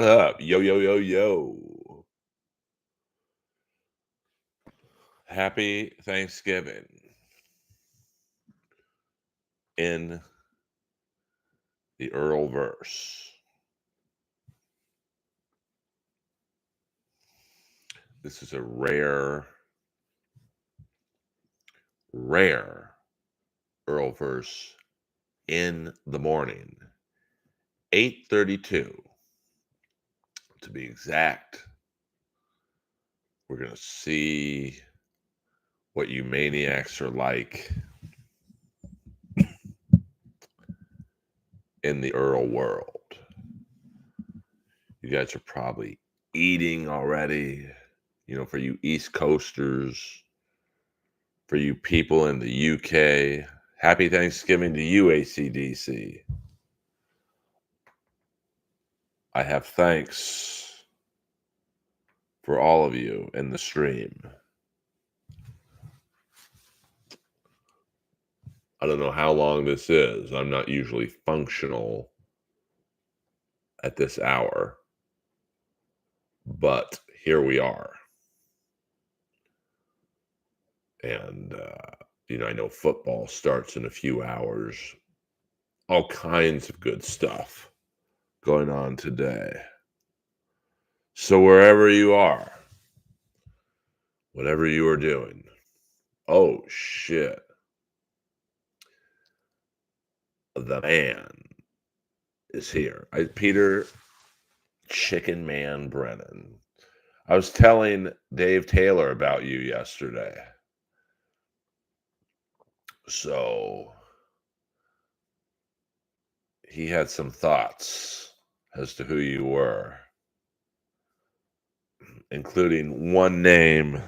What up? Yo, yo, yo, yo. Happy Thanksgiving in the Earlverse. This is a rare Earlverse in the morning. 8:32 to be exact. We're going to see what you maniacs are like in the Earl world. You guys are probably eating already. For you East Coasters, for you people in the UK, happy Thanksgiving to you, ACDC. I have thanks for all of you in the stream. I don't know how long this is. I'm not usually functional at this hour, but here we are. And, I know football starts in a few hours. All kinds of good stuff going on today. So wherever you are, whatever you are doing, oh shit, the man is here. Peter Chicken Man Brennan. I was telling Dave Taylor about you yesterday. So he had some thoughts as to who you were, including one name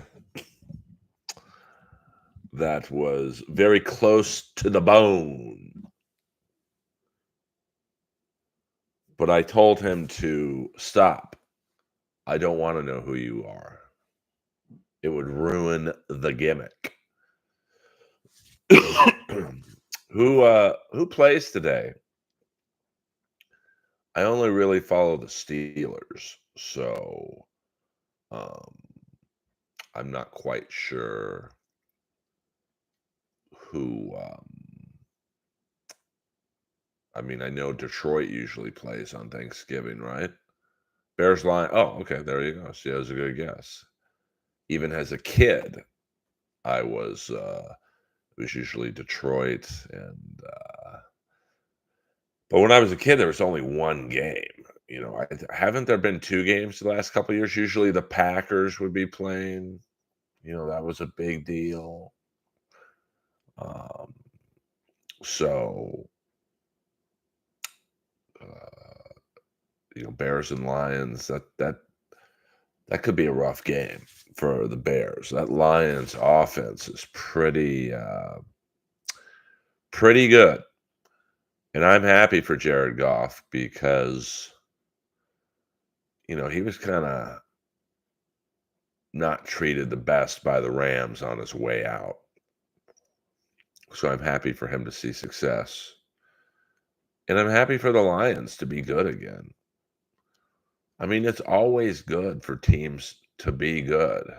that was very close to the bone. But I told him to stop. I don't want to know who you are. It would ruin the gimmick. Who plays today? I only really follow the Steelers, so I'm not quite sure who. I know Detroit usually plays on Thanksgiving, right? Bears Lion. Oh, okay, there you go. See, that was a good guess. Even as a kid, I was it was usually Detroit, and but when I was a kid, there was only one game. Haven't there been two games the last couple of years? Usually, the Packers would be playing. That was a big deal. Um, so, Bears and Lions. That could be a rough game for the Bears. That Lions offense is pretty good. And I'm happy for Jared Goff because, he was kind of not treated the best by the Rams on his way out. So I'm happy for him to see success. And I'm happy for the Lions to be good again. It's always good for teams to be good.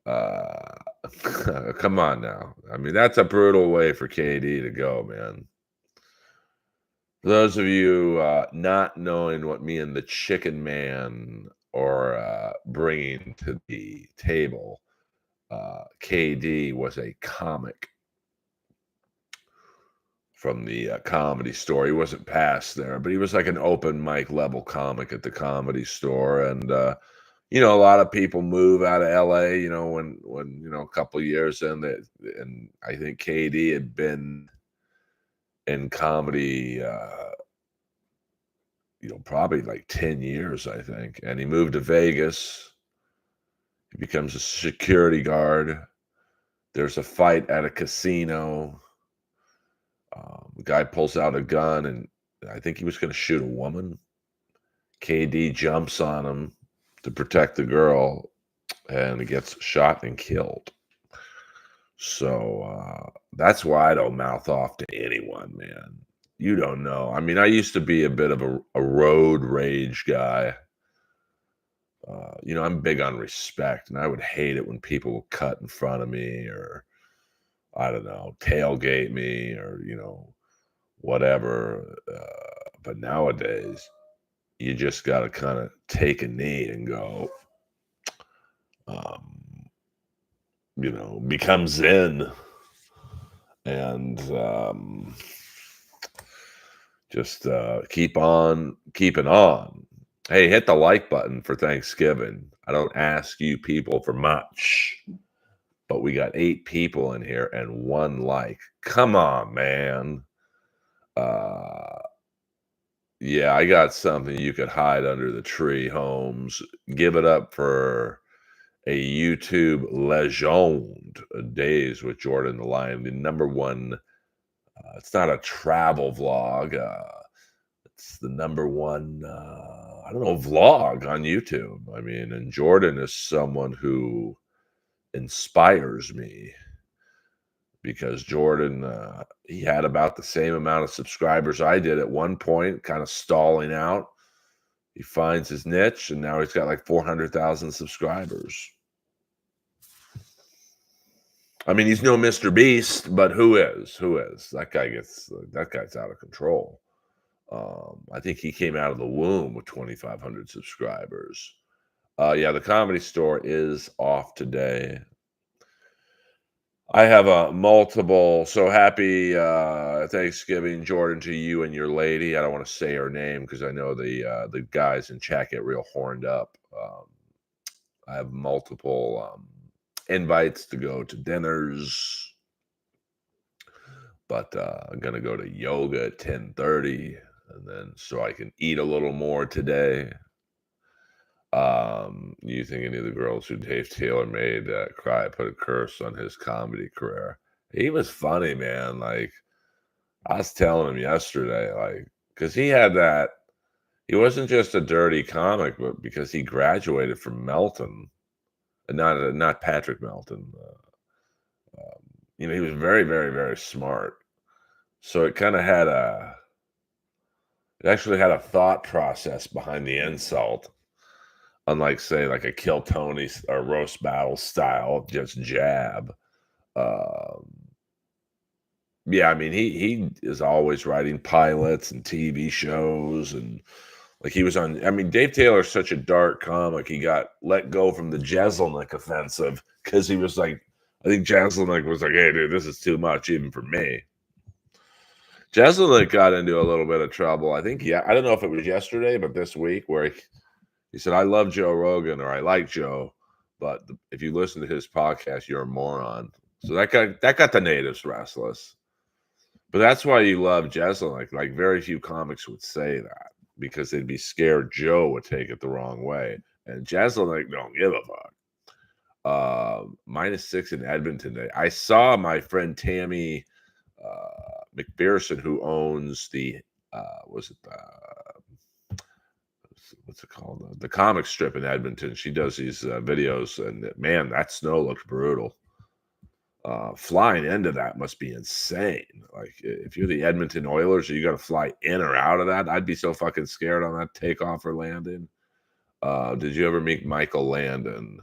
Come on now. That's a brutal way for KD to go, man. For those of you not knowing what me and the Chicken Man are bringing to the table, KD was a comic from the Comedy Store. He wasn't past there, but he was like an open mic level comic at the Comedy Store. And, a lot of people move out of LA, when a couple of years in, and I think KD had been in comedy, probably like 10 years, I think. And he moved to Vegas. He becomes a security guard. There's a fight at a casino. The guy pulls out a gun, and I think he was going to shoot a woman. KD jumps on him to protect the girl, and he gets shot and killed. So that's why I don't mouth off to anyone, man. You don't know. I mean, I used to be a bit of a road rage guy. I'm big on respect, and I would hate it when people would cut in front of me or, I don't know, tailgate me or, whatever. But nowadays, you just got to kind of take a knee and go, um, become zen and just keep on keeping on. Hey, hit the like button for Thanksgiving. I don't ask you people for much, but we got 8 people in here and 1 like. Come on, man. Uh, yeah, I got something you could hide under the tree, Holmes. Give it up for a YouTube legend, Days with Jordan the Lion, the number one. It's not a travel vlog. It's the number one, I don't know, vlog on YouTube. I mean, and Jordan is someone who inspires me because Jordan, he had about the same amount of subscribers I did at one point, kind of stalling out. He finds his niche, and now he's got like 400,000 subscribers. I mean, he's no Mr. Beast, but who is? Who is? That guy's out of control. I think he came out of the womb with 2,500 subscribers. Yeah, the Comedy Store is off today. I have a multiple. So happy Thanksgiving, Jordan, to you and your lady. I don't want to say her name because I know the guys in chat get real horned up. I have multiple invites to go to dinners, but I'm gonna go to yoga at 10:30, and then so I can eat a little more today. You think any of the girls who Dave Taylor made cry put a curse on his comedy career? He was funny, man. Like I was telling him yesterday, like because he had that. He wasn't just a dirty comic, but because he graduated from Melton, and not Patrick Melton. He was very, very, very smart. So it actually had a thought process behind the insult. Unlike, say, like a Kill Tony or roast battle style, just jab. Um, yeah, I mean, he is always writing pilots and TV shows, and like he was on. I mean, Dave Taylor's such a dark comic. He got let go from the Jeselnik offensive because he was like, I think Jeselnik was like, "Hey, dude, this is too much even for me." Jeselnik got into a little bit of trouble. I think, yeah, I don't know if it was yesterday, but this week where he said, "I love Joe Rogan," or "I like Joe, but if you listen to his podcast, you're a moron." So that got the natives restless. But that's why you love Jeselnik. Like very few comics would say that because they'd be scared Joe would take it the wrong way. And Jeselnik don't give a fuck. -6 in Edmonton today. I saw my friend Tammy McPherson, who owns the was it what's it called? The comic strip in Edmonton. She does these videos, and man, that snow looked brutal. Flying into that must be insane. Like if you're the Edmonton Oilers, you got to fly in or out of that. I'd be so fucking scared on that takeoff or landing. Did you ever meet Michael Landon?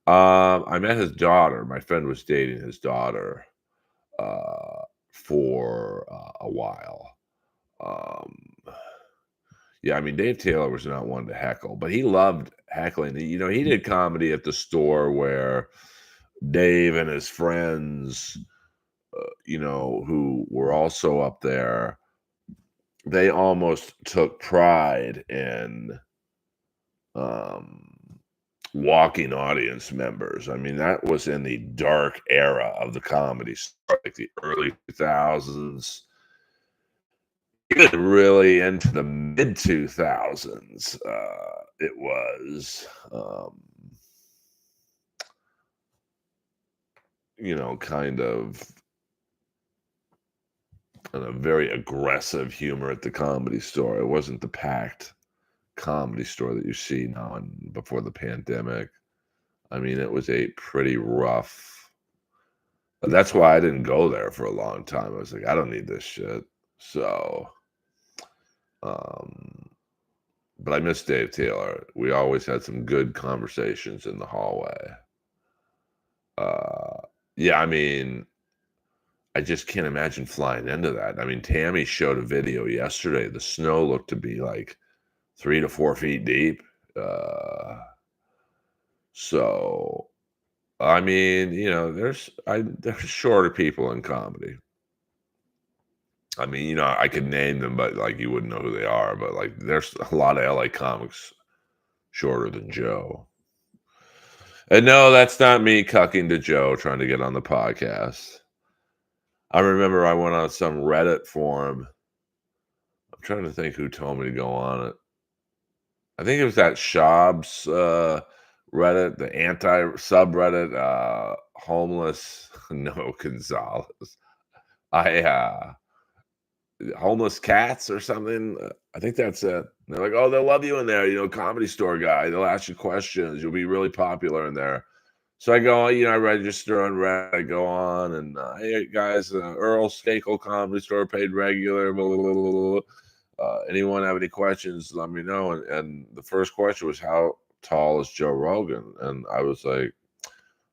I met his daughter. My friend was dating his daughter for a while. Um, yeah, I mean, Dave Taylor was not one to heckle, but he loved heckling. He did comedy at the store where Dave and his friends, who were also up there, they almost took pride in um, walking audience members. I mean, that was in the dark era of the comedy, like the early 2000s, even really into the mid 2000s. It was, kind of a very aggressive humor at the Comedy Store. It wasn't the packed Comedy Store that you see now and before the pandemic. I mean, it was a pretty rough. That's why I didn't go there for a long time. I was like, I don't need this shit. So, um, but I miss Dave Taylor. We always had some good conversations in the hallway. Uh, yeah, I mean, I just can't imagine flying into that. I mean, Tammy showed a video yesterday. The snow looked to be like 3 to 4 feet deep. Uh, so I mean, there's shorter people in comedy. I mean, I could name them, but like you wouldn't know who they are. But like, there's a lot of LA comics shorter than Joe. And no, that's not me cucking to Joe trying to get on the podcast. I remember I went on some Reddit forum. I'm trying to think who told me to go on it. I think it was that Shabs Reddit, the anti subreddit, homeless. No, Gonzalez. I homeless cats or something. I think that's it. They're like, oh, they'll love you in there. Comedy store guy. They'll ask you questions. You'll be really popular in there. So I go, I register on Reddit. I go on and hey guys, Earl Skakel Comedy Store paid regular. Blah, blah, blah, blah, blah. Anyone have any questions? Let me know. And the first question was, how tall is Joe Rogan? And I was like,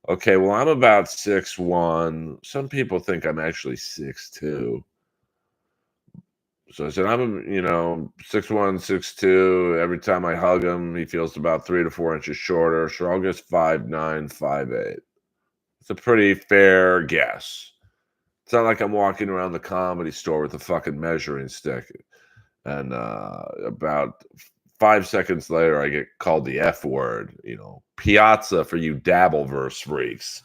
okay, well, I'm about 6'1". Some people think I'm actually 6'2". So I said, I'm, 6'1", 6'2". Every time I hug him, he feels about 3 to 4 inches shorter. Strongest 5'9", 5'8". It's a pretty fair guess. It's not like I'm walking around the comedy store with a fucking measuring stick. And about 5 seconds later, I get called the F word, piazza for you Dabbleverse freaks.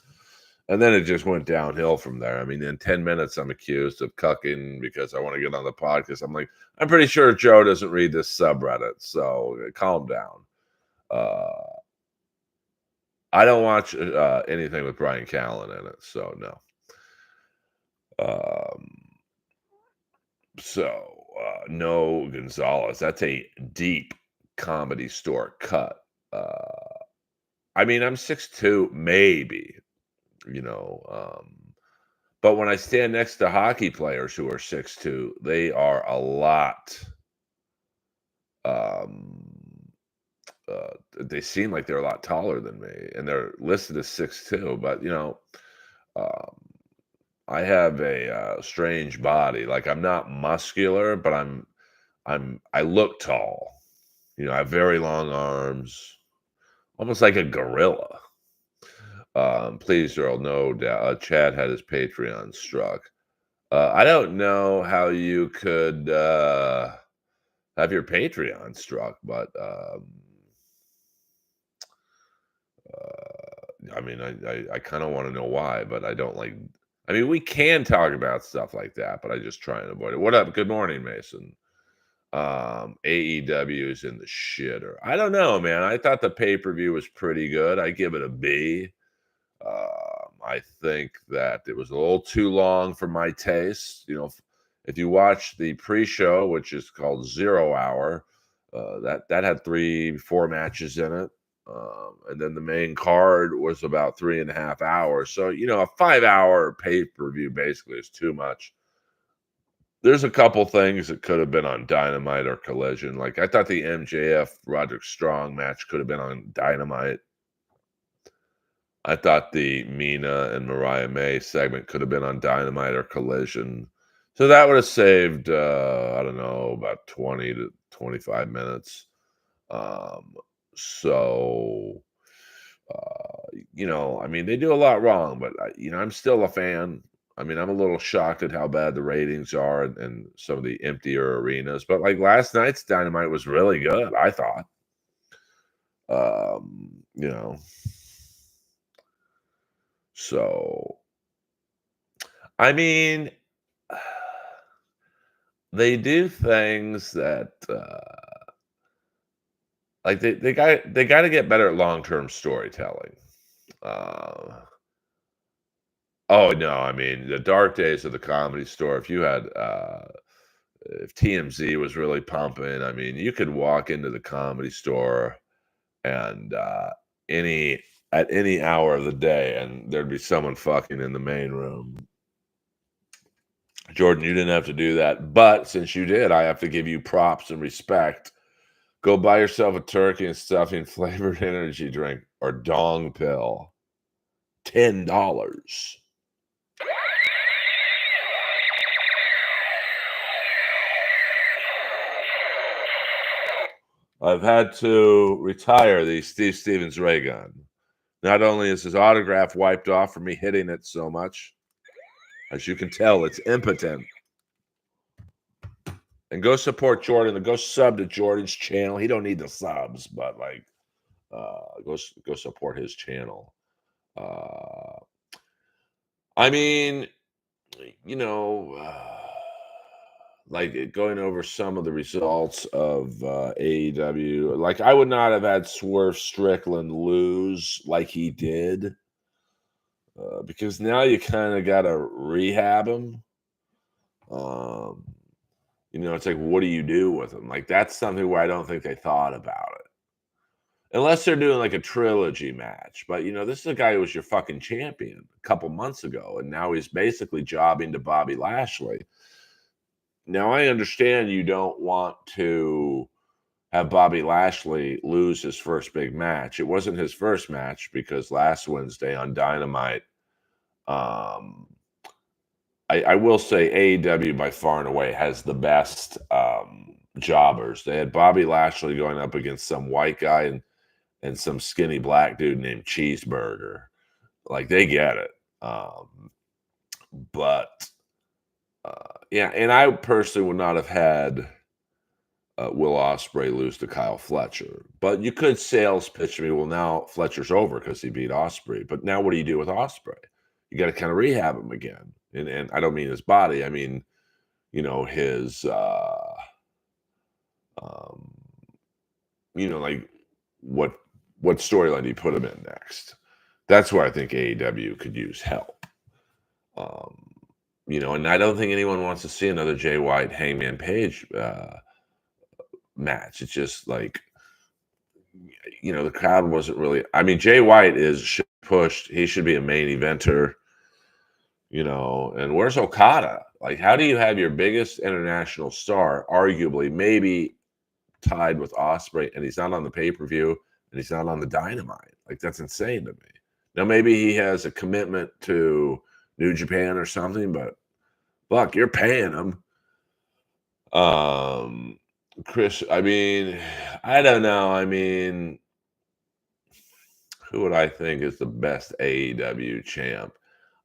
And then it just went downhill from there. I mean, in 10 minutes, I'm accused of cucking because I want to get on the podcast. I'm like, I'm pretty sure Joe doesn't read this subreddit, so calm down. I don't watch anything with Brian Callen in it, so no. Um, no Gonzalez. That's a deep comedy store cut. I mean, I'm 6'2", maybe, you know. But when I stand next to hockey players who are 6'2", they are a lot. Um, they seem like they're a lot taller than me, and they're listed as 6'2". But um, I have a strange body. Like I'm not muscular, but I look tall. I have very long arms, almost like a gorilla. Please, Earl, no doubt. Chad had his Patreon struck. I don't know how you could have your Patreon struck, but I mean, I kind of want to know why, but I don't like. I mean, we can talk about stuff like that, but I just try and avoid it. What up? Good morning, Mason. AEW is in the shitter. I don't know, man. I thought the pay-per-view was pretty good. I give it a B. I think that it was a little too long for my taste. If you watch the pre-show, which is called 0 Hour, that had 3-4 matches in it. And then the main card was about 3.5 hours. So, a 5-hour pay-per-view basically is too much. There's a couple things that could have been on Dynamite or Collision. Like I thought the MJF Roderick Strong match could have been on Dynamite. I thought the Mina and Mariah May segment could have been on Dynamite or Collision. So that would have saved, I don't know, about 20 to 25 minutes. Um, so, I mean, they do a lot wrong, but, I'm still a fan. I mean, I'm a little shocked at how bad the ratings are and some of the emptier arenas. But like last night's Dynamite was really good, I thought. Um, you know, so I mean, they do things that like they got to get better at long-term storytelling. Uh, oh no, I mean the dark days of the Comedy Store. If TMZ was really pumping, I mean, you could walk into the Comedy Store and any at any hour of the day, and there'd be someone fucking in the main room. Jordan, you didn't have to do that. But since you did, I have to give you props and respect. Go buy yourself a turkey and stuffing flavored energy drink or dong pill. $10. I've had to retire the Steve Stevens ray gun. Not only is his autograph wiped off from me hitting it so much, as you can tell, it's impotent. And go support Jordan. Go sub to Jordan's channel. He don't need the subs, but like, go support his channel. Uh, I mean, you know, like going over some of the results of AEW. Like, I would not have had Swerve Strickland lose like he did, because now you kind of got to rehab him. It's like, what do you do with him? Like, that's something where I don't think they thought about it. Unless they're doing like a trilogy match. But, this is a guy who was your fucking champion a couple months ago, and now he's basically jobbing to Bobby Lashley. Now, I understand you don't want to have Bobby Lashley lose his first big match. It wasn't his first match because last Wednesday on Dynamite, I will say AEW by far and away has the best jobbers. They had Bobby Lashley going up against some white guy and some skinny black dude named Cheeseburger. Like, they get it. But yeah, and I personally would not have had Will Ospreay lose to Kyle Fletcher. But you could sales pitch me, well, now Fletcher's over because he beat Ospreay. But now what do you do with Ospreay? You got to kind of rehab him again. And I don't mean his body. I mean, his, like what storyline do you put him in next? That's where I think AEW could use help. And I don't think anyone wants to see another Jay White Hangman Page match. It's just like, the crowd wasn't really. I mean, Jay White should pushed. He should be a main eventer. And where's Okada? Like, how do you have your biggest international star, arguably maybe tied with Ospreay, and he's not on the pay-per-view and he's not on the Dynamite? Like, that's insane to me. Now, maybe he has a commitment to New Japan or something, but fuck, you're paying him. Chris, I mean, I don't know. I mean, who would I think is the best AEW champ?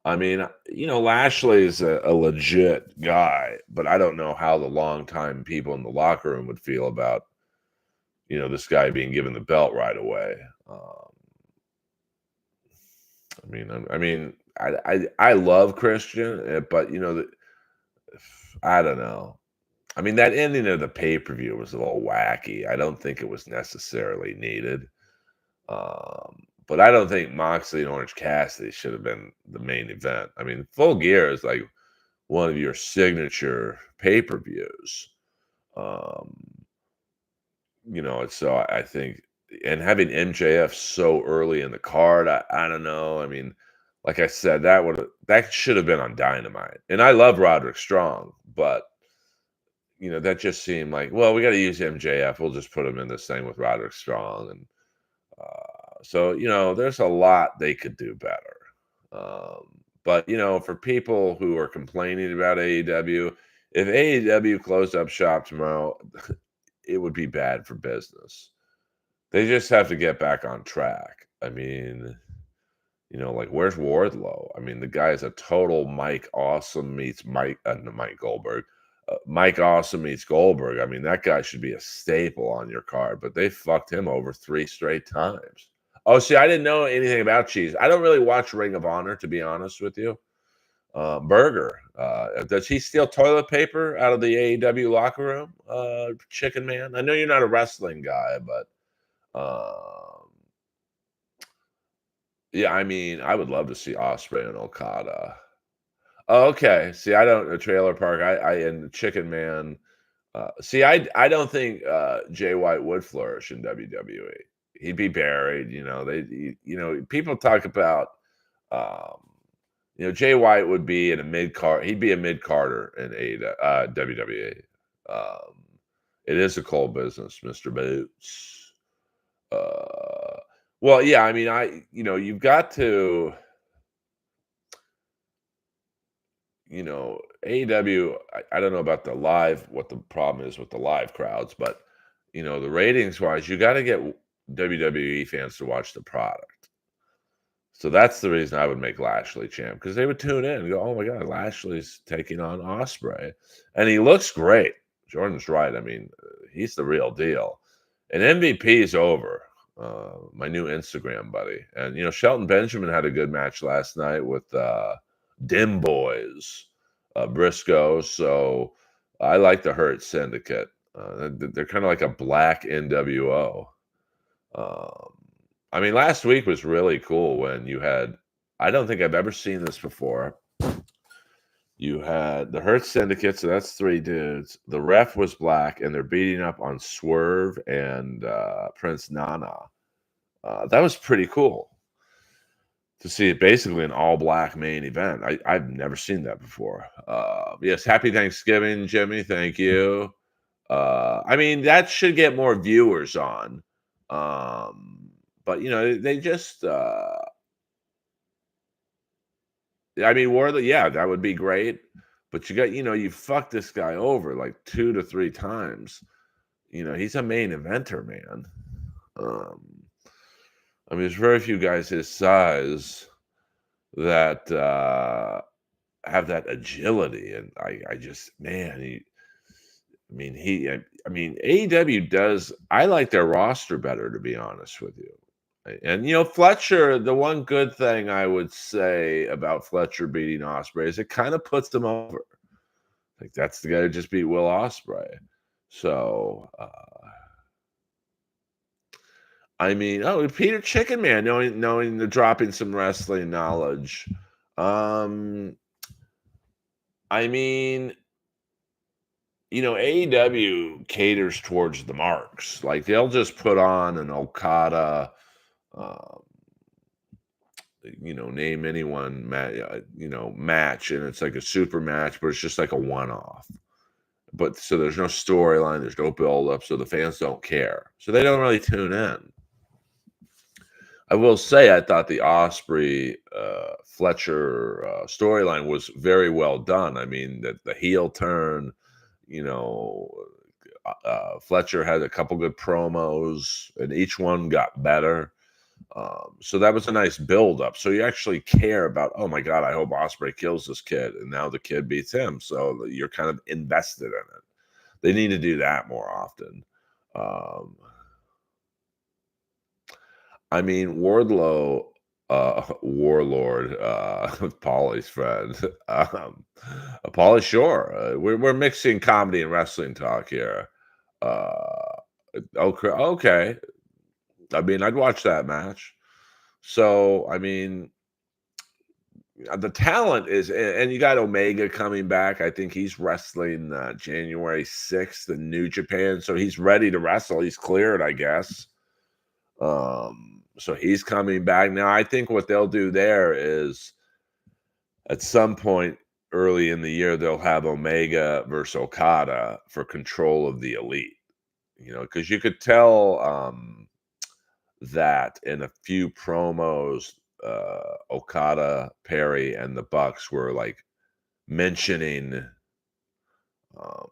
I mean, Lashley's a legit guy, but I don't know how the longtime people in the locker room would feel about, this guy being given the belt right away. I love Christian, but I don't know. I mean, that ending of the pay-per-view was a little wacky. I don't think it was necessarily needed. But I don't think Moxley and Orange Cassidy should have been the main event. I mean, Full Gear is like one of your signature pay-per-views. So I think, and having MJF so early in the card, I don't know. I mean, like I said, that should have been on Dynamite. And I love Roderick Strong, but that just seemed like, well, we got to use MJF. We'll just put him in this thing with Roderick Strong, and so there's a lot they could do better. But for people who are complaining about AEW, if AEW closed up shop tomorrow, it would be bad for business. They just have to get back on track. I mean, like, where's Wardlow? I mean, the guy is a total Mike Awesome meets Mike Goldberg. Mike Awesome meets Goldberg. I mean, that guy should be a staple on your card, but they fucked him over 3 straight times. Oh, see, I didn't know anything about Cheese. I don't really watch Ring of Honor, to be honest with you. Burger, does he steal toilet paper out of the AEW locker room? Chicken Man? I know you're not a wrestling guy, but yeah, I mean, I would love to see Ospreay and Okada. Oh, okay. See, I don't Trailer Park. I and Chicken Man. See, I don't think Jay White would flourish in WWE. He'd be buried. People talk about Jay White would be in a mid card. He'd be a mid carder in WWE. It is a cold business, Mister Boots. Uh, well, yeah. I mean, you've got to, AEW. I don't know about the live. What the problem is with the live crowds, but the ratings wise, you got to get WWE fans to watch the product. So that's the reason I would make Lashley champ because they would tune in and go, "Oh my God, Lashley's taking on Osprey, and he looks great." Jordan's right. I mean, he's the real deal. And MVP is over. My new Instagram buddy, and Shelton Benjamin had a good match last night with Dim Boys, Briscoe. So I like the Hurt Syndicate. They're kind of like a black NWO. Um, I mean, last week was really cool when you had, I don't think I've ever seen this before. You had the Hurt Syndicate, so that's three dudes. The ref was black, and they're beating up on Swerve and Prince Nana. That was pretty cool to see basically an all black main event. I've never seen that before. Yes, happy Thanksgiving, Jimmy. Thank you. I mean, that should get more viewers on. But they just I mean, Wardley, yeah, that would be great. But you fucked this guy over like 2 to 3 times. He's a main eventer, man. Um, I mean, there's very few guys his size that have that agility, and I just, man, I mean, AEW does. I like their roster better, to be honest with you. And Fletcher, the one good thing I would say about Fletcher beating Osprey is it kind of puts them over. Like that's the guy who just beat Will Osprey. So I mean, oh, Peter Chicken Man, knowing the dropping some wrestling knowledge. I mean, AEW caters towards the marks. Like they'll just put on an Okada, um, name anyone, match, and it's like a super match, but it's just like a one-off. But so there's no storyline, there's no build-up, so the fans don't care, so they don't really tune in. I will say I thought the Osprey Fletcher storyline was very well done. I mean, the heel turn, you know, Fletcher had a couple good promos, and each one got better. So that was a nice build up. So you actually care about, oh my God, I hope Osprey kills this kid, and now the kid beats him. So you're kind of invested in it. They need to do that more often. Um, I mean, Wardlow, Warlord, Paulie's friend, Paulie Shore. We're mixing comedy and wrestling talk here. Okay. I mean, I'd watch that match. So, I mean, the talent is, and you got Omega coming back. I think he's wrestling January 6th in New Japan. So he's ready to wrestle. He's cleared, I guess. So he's coming back. Now, I think what they'll do there is at some point early in the year, they'll have Omega versus Okada for control of the elite. Because you could tell that in a few promos, Okada, Perry, and the Bucks were like mentioning um,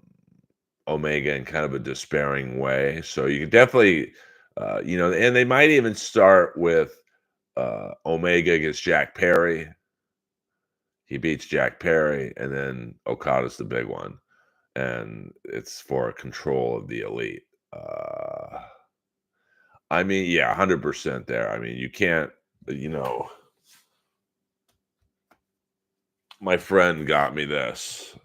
Omega in kind of a despairing way. So you could definitely, and they might even start with Omega against Jack Perry. He beats Jack Perry, and then Okada's the big one, and it's for control of the elite. I mean, yeah, 100% there. I mean, you can't, you know, my friend got me this,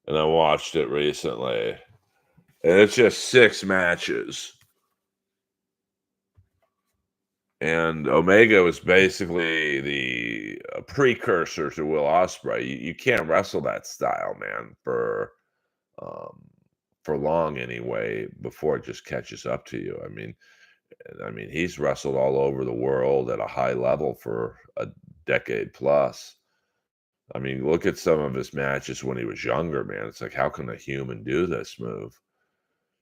and I watched it recently, and it's just 6 matches. And Omega was basically the precursor to Will Ospreay. You can't wrestle that style, man, um, for long anyway before it just catches up to you. I mean, he's wrestled all over the world at a high level for a decade plus. I mean, look at some of his matches when he was younger, man. It's like, how can a human do this move?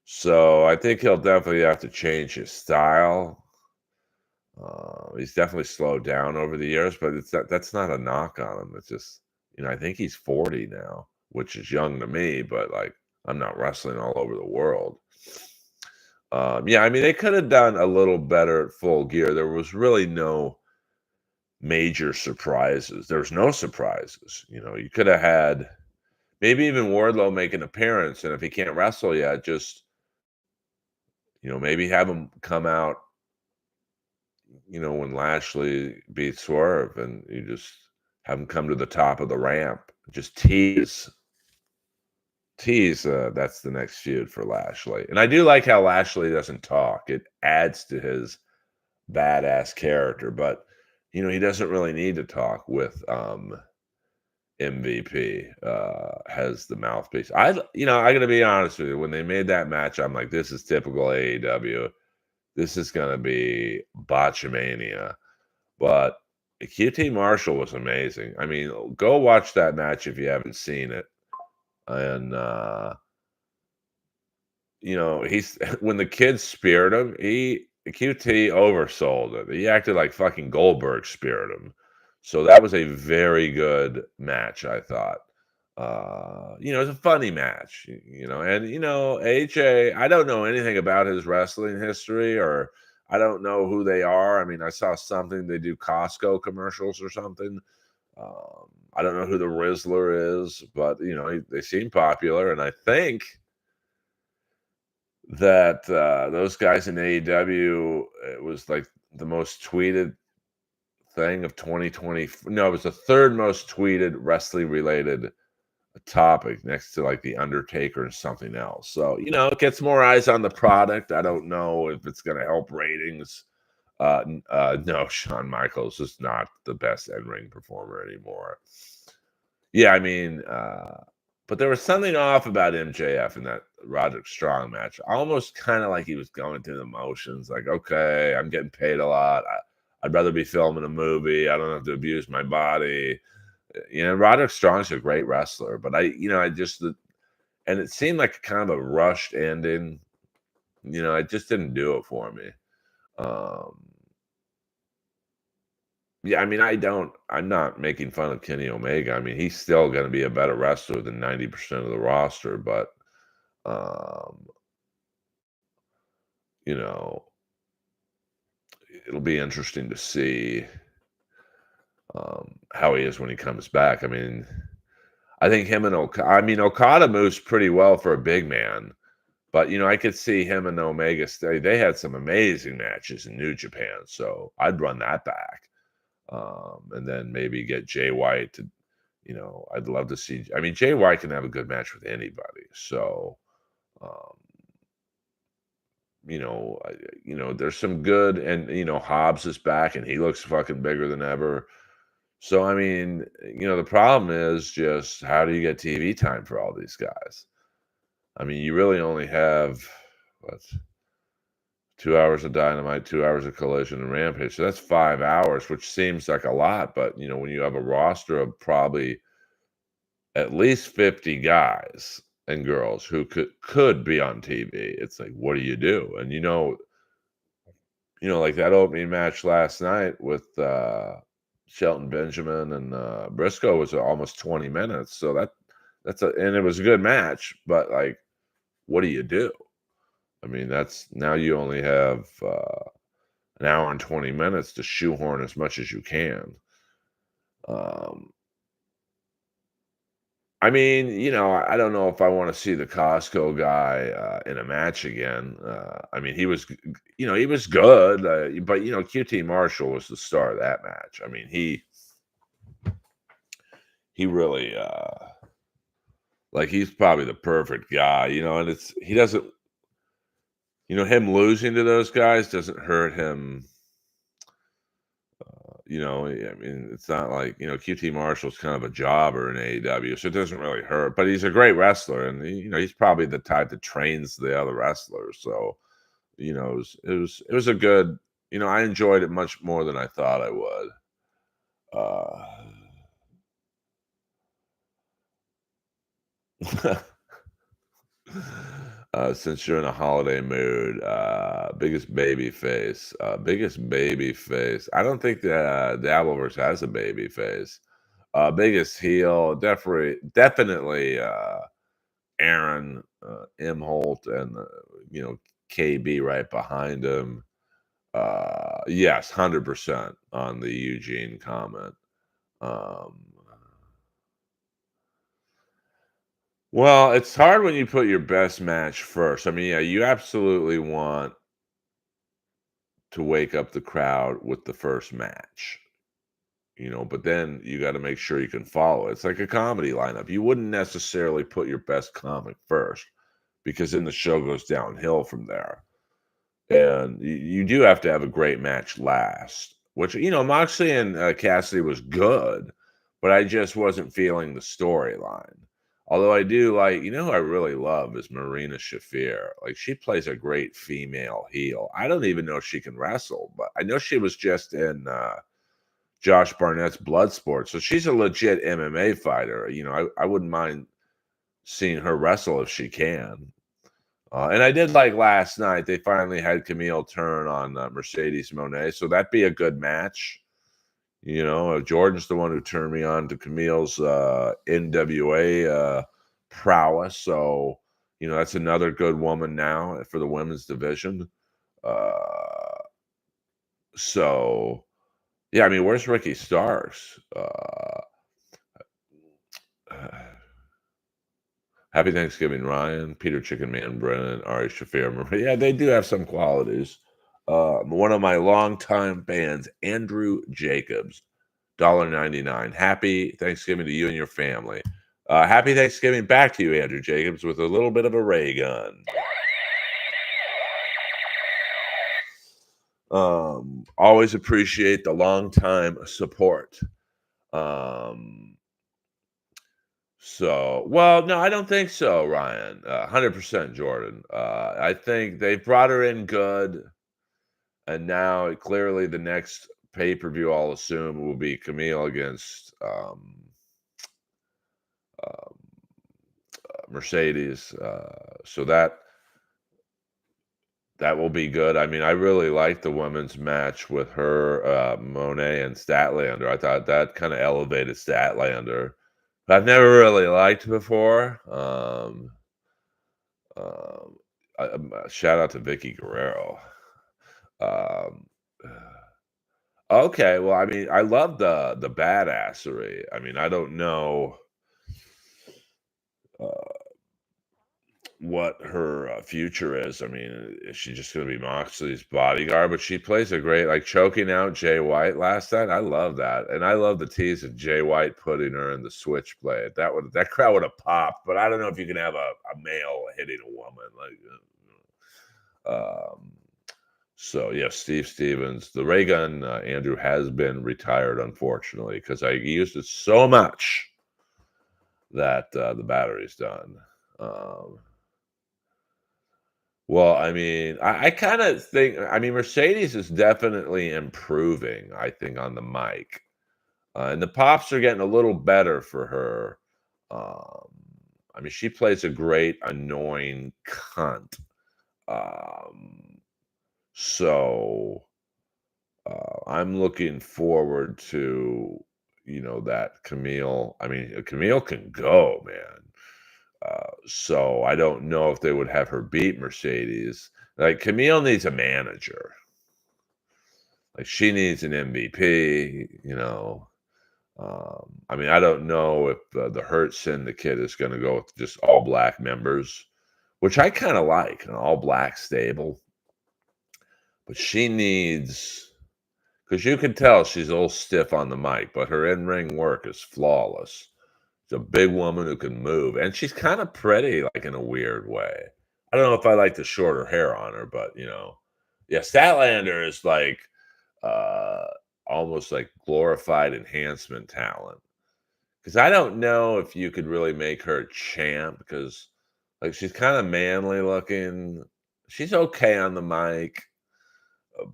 So I think he'll definitely have to change his style. He's definitely slowed down over the years, but that's not a knock on him. It's just, I think he's 40 now, which is young to me, but like I'm not wrestling all over the world. Yeah, I mean, they could have done a little better at Full Gear. There was really no major surprises. There was no surprises. You could have had maybe even Wardlow make an appearance, and if he can't wrestle yet, just maybe have him come out, when Lashley beats Swerve, and you just have him come to the top of the ramp, just tease. That's the next feud for Lashley, and I do like how Lashley doesn't talk. It adds to his badass character, but he doesn't really need to talk with MVP has the mouthpiece. I gotta be honest with you. When they made that match, I'm like, this is typical AEW. This is gonna be botchamania. But QT Marshall was amazing. I mean, go watch that match if you haven't seen it. And he's when the kids speared him, QT oversold it. He acted like fucking Goldberg speared him. So that was a very good match, I thought. It's a funny match, and AJ, I don't know anything about his wrestling history, or I don't know who they are. I mean, I saw something they do Costco commercials or something. I don't know who the Rizzler is, but they seem popular, and I think that those guys in AEW, it was like the most tweeted thing of 2020. No, it was the third most tweeted wrestling related topic next to like the Undertaker and something else. So it gets more eyes on the product. I don't know if it's going to help ratings. No, Shawn Michaels is not the best in-ring performer anymore. Yeah, I mean, but there was something off about MJF in that Roderick Strong match. Almost kind of like he was going through the motions. Like, okay, I'm getting paid a lot. I'd rather be filming a movie. I don't have to abuse my body. Roderick Strong's a great wrestler, but I just, and it seemed like kind of a rushed ending. It just didn't do it for me. Yeah, I mean, I'm not making fun of Kenny Omega. I mean, he's still going to be a better wrestler than 90% of the roster, but, um, you know, it'll be interesting to see how he is when he comes back. I mean, I think him and Okada moves pretty well for a big man, but I could see him and Omega stay. They had some amazing matches in New Japan, so I'd run that back, and then maybe get Jay White to. I'd love to see. I mean, Jay White can have a good match with anybody, so. Um, there's some good, and Hobbs is back, and he looks fucking bigger than ever. So I mean, the problem is just how do you get TV time for all these guys? I mean, you really only have what 2 hours of Dynamite, 2 hours of Collision and Rampage. So that's 5 hours, which seems like a lot, but when you have a roster of probably at least 50 guys and girls who could be on TV, it's like, what do you do? And like that opening match last night with Shelton Benjamin and Briscoe was almost 20 minutes. So and it was a good match, but like, what do you do? I mean, now you only have an hour and 20 minutes to shoehorn as much as you can. Um, I mean, I don't know if I want to see the Costco guy in a match again. I mean, he was good, but QT Marshall was the star of that match. I mean, he really like he's probably the perfect guy, and he doesn't, him losing to those guys doesn't hurt him. I mean, it's not like, QT Marshall's kind of a jobber in AEW, so it doesn't really hurt. But he's a great wrestler, and he's probably the type that trains the other wrestlers. So, it was a good. I enjoyed it much more than I thought I would. Uh, Since you're in a holiday mood, biggest baby face. I don't think the Earlverse has a baby face. Biggest heel, definitely Aaron Imholt and KB right behind him. Yes, 100% on the Eugene comment. Um, well, it's hard when you put your best match first. I mean, yeah, you absolutely want to wake up the crowd with the first match, but then you got to make sure you can follow. It's like a comedy lineup. You wouldn't necessarily put your best comic first because then the show goes downhill from there. And you do have to have a great match last, which, Moxley and Cassidy was good, but I just wasn't feeling the storyline. Although I do like, who I really love is Marina Shafir. Like, she plays a great female heel. I don't even know if she can wrestle, but I know she was just in Josh Barnett's Bloodsport. So she's a legit MMA fighter. I wouldn't mind seeing her wrestle if she can. And I did like last night, they finally had Camille turn on Mercedes Monet. So that'd be a good match. Jordan's the one who turned me on to Camille's NWA prowess. So, that's another good woman now for the women's division. Uh, so, yeah, I mean, where's Ricky Starks? Happy Thanksgiving, Ryan, Peter Chicken Man, Brennan, Ari Shafir. Yeah, they do have some qualities. One of my longtime fans, Andrew Jacobs, $1.99. Happy Thanksgiving to you and your family. Happy Thanksgiving back to you, Andrew Jacobs, with a little bit of a ray gun. Always appreciate the long time support. Well, no, I don't think so, Ryan. 100% Jordan. I think they brought her in good, and now clearly the next pay per view, I'll assume, will be Camille against um, Mercedes. So that will be good. I mean, I really liked the women's match with her, Monet and Statlander. I thought that kind of elevated Statlander. I've never really liked before. Um, Shout out to Vicky Guerrero. Um, okay, well, I mean, I love the badassery. I mean, I don't know uh, what her future is. I mean, is she just going to be Moxley's bodyguard? But she plays a great, like choking out Jay White last night. I love that, and I love the tease of Jay White putting her in the switchblade. That crowd would have popped. But I don't know if you can have a male hitting a woman like. Um, so yeah, Steve Stevens, the ray gun, Andrew has been retired, unfortunately, because I used it so much that the battery's done. Um, well, I mean, I kind of think, I mean, Mercedes is definitely improving, I think, on the mic. And the pops are getting a little better for her. Um, I mean, she plays a great, annoying cunt. Um, so I'm looking forward to, that Camille. I mean, Camille can go, man. So I don't know if they would have her beat Mercedes. Like Camille needs a manager. Like she needs an MVP. I mean, I don't know if the Hurt Syndicate is going to go with just all black members, which I kind of like, an all black stable. But she needs, because you can tell she's a little stiff on the mic, but her in ring work is flawless. She's a big woman who can move, and she's kind of pretty, like in a weird way. I don't know if I like the shorter hair on her, but yeah, Statlander is like uh, almost like glorified enhancement talent. Because I don't know if you could really make her a champ because, like, she's kind of manly looking. She's okay on the mic,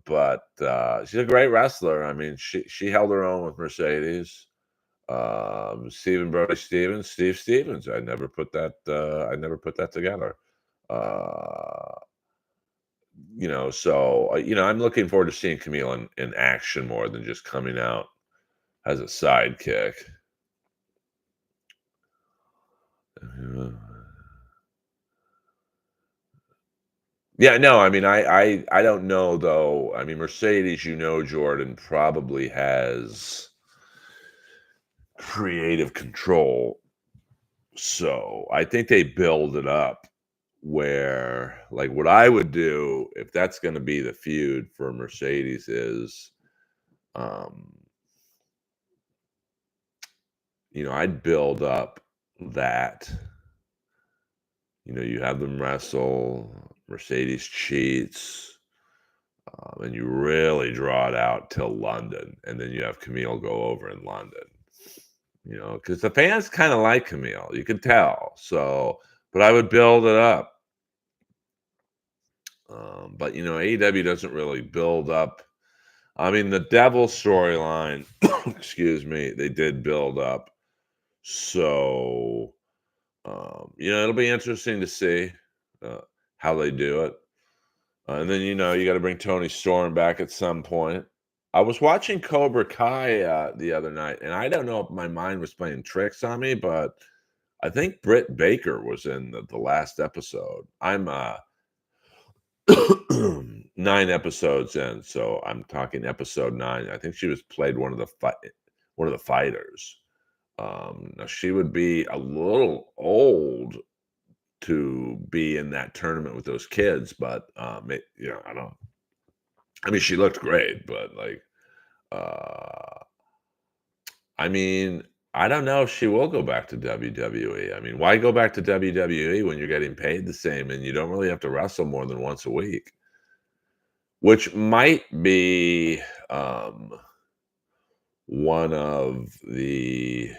but she's a great wrestler. I mean, she held her own with Mercedes. Stephen Brody Stevens, Steve Stevens. I never put that together. Uh, I'm looking forward to seeing Camille in action more than just coming out as a sidekick. Uh, Yeah, no, I mean, I don't know though. I mean, Mercedes, Jordan probably has creative control. So I think they build it up where, like, what I would do if that's going to be the feud for Mercedes is, um, I'd build up that, you have them wrestle, Mercedes cheats, and you really draw it out till London, and then you have Camille go over in London. Because the fans kind of like Camille, you can tell. So, but I would build it up. But AEW doesn't really build up. I mean, the Devil storyline, excuse me, they did build up. So, it'll be interesting to see uh, how they do it. And then, you got to bring Tony Storm back at some point. I was watching Cobra Kai the other night, and I don't know if my mind was playing tricks on me, but I think Britt Baker was in the last episode. I'm 9 episodes in, so I'm talking episode 9. I think she was played one of the fighters. Now she would be a little old to be in that tournament with those kids, but I don't. I mean, she looked great, but like, uh, I mean, I don't know if she will go back to WWE. I mean, why go back to WWE when you're getting paid the same and you don't really have to wrestle more than once a week? Which might be one of the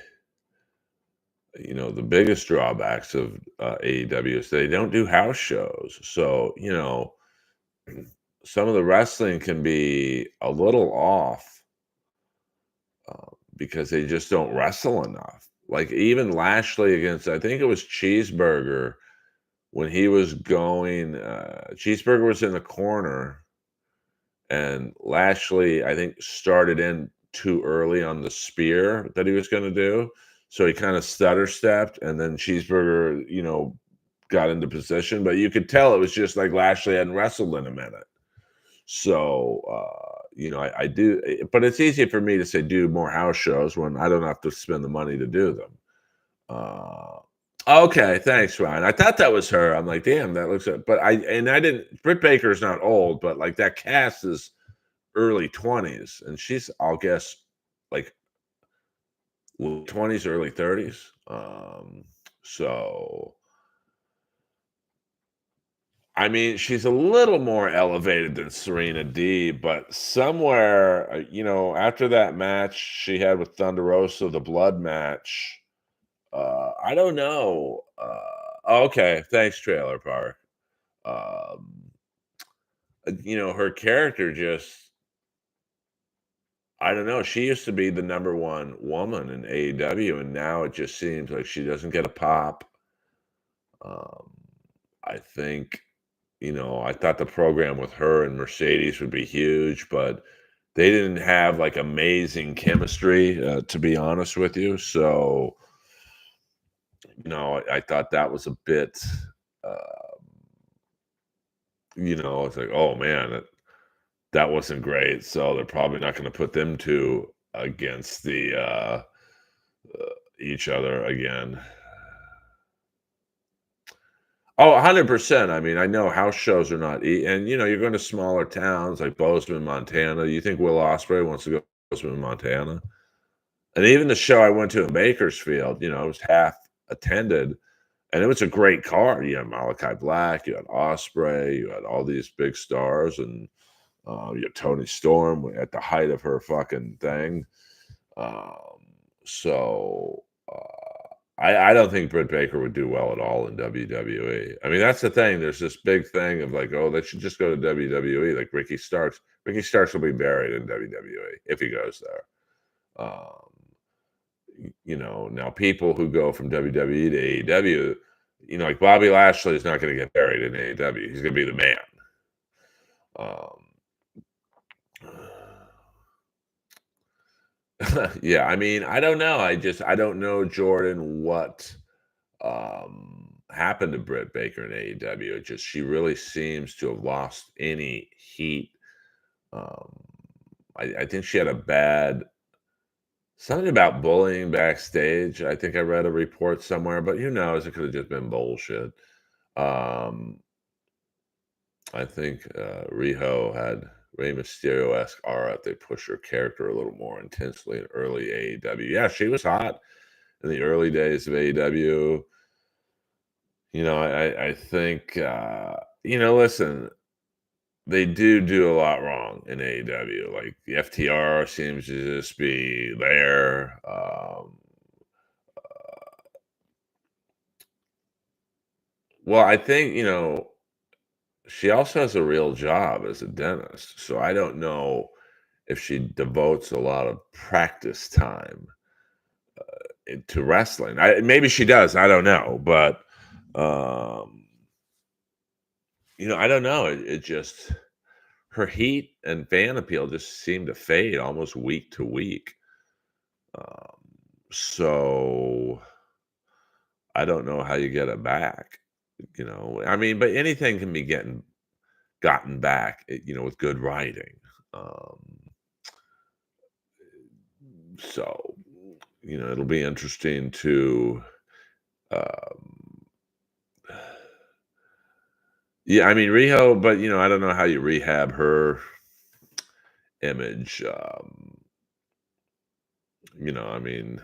biggest drawbacks of AEW is they don't do house shows. So, some of the wrestling can be a little off because they just don't wrestle enough. Like even Lashley against, I think it was Cheeseburger when he was going, Cheeseburger was in the corner and Lashley, I think, started in too early on the spear that he was going to do. So he kind of stutter stepped and then Cheeseburger, got into position. But you could tell it was just like Lashley hadn't wrestled in a minute. So, I do, but it's easy for me to say do more house shows when I don't have to spend the money to do them. Uh, okay, thanks, Ryan. I thought that was her. I'm like, damn, that looks. But I didn't. Britt Baker's not old, but like that cast is early 20s, and she's, I'll guess, like 20s, early 30s. So I mean, she's a little more elevated than Serena D, but somewhere, after that match she had with Thunder Rosa, the blood match, I don't know. Okay, thanks, Trailer Park. Um, her character just, I don't know. She used to be the number one woman in AEW, and now it just seems like she doesn't get a pop. Um, I think I thought the program with her and Mercedes would be huge, but they didn't have like amazing chemistry, to be honest with you. So, I thought that was a bit, uh, it's like, oh man, that wasn't great. So they're probably not going to put them two against each other again. Oh, 100%. I mean, I know house shows are not and, you're going to smaller towns like Bozeman, Montana. You think Will Ospreay wants to go to Bozeman, Montana? And even the show I went to in Bakersfield, it was half attended, and it was a great card. You had Malachi Black, you had Ospreay, you had all these big stars, and you had Tony Storm at the height of her fucking thing. Um, so I don't think Britt Baker would do well at all in WWE. I mean, that's the thing. There's this big thing of like, oh, they should just go to WWE, like Ricky Starks. Ricky Starks will be buried in WWE if he goes there. Um, Now people who go from WWE to AEW, like Bobby Lashley is not going to get buried in AEW. He's going to be the man. Um, yeah, I mean, I don't know. I don't know, Jordan, what happened to Britt Baker in AEW. She really seems to have lost any heat. Um, I think she had a bad something about bullying backstage. I think I read a report somewhere, but who knows? It could have just been bullshit. Um, I think Riho had Rey Mysterio esque aura if they push her character a little more intensely in early AEW. Yeah, she was hot in the early days of AEW. I think listen, they do a lot wrong in AEW. Like the FTR seems to just be there. Well, I think she also has a real job as a dentist, so I don't know if she devotes a lot of practice time to wrestling. Maybe she does. I don't know, but um, I don't know. It just her heat and fan appeal just seem to fade almost week to week. Um, so I don't know how you get it back. I mean, but anything can be gotten back, with good writing. Um, so it'll be interesting to. Um, yeah, I mean Riho, but I don't know how you rehab her image. I mean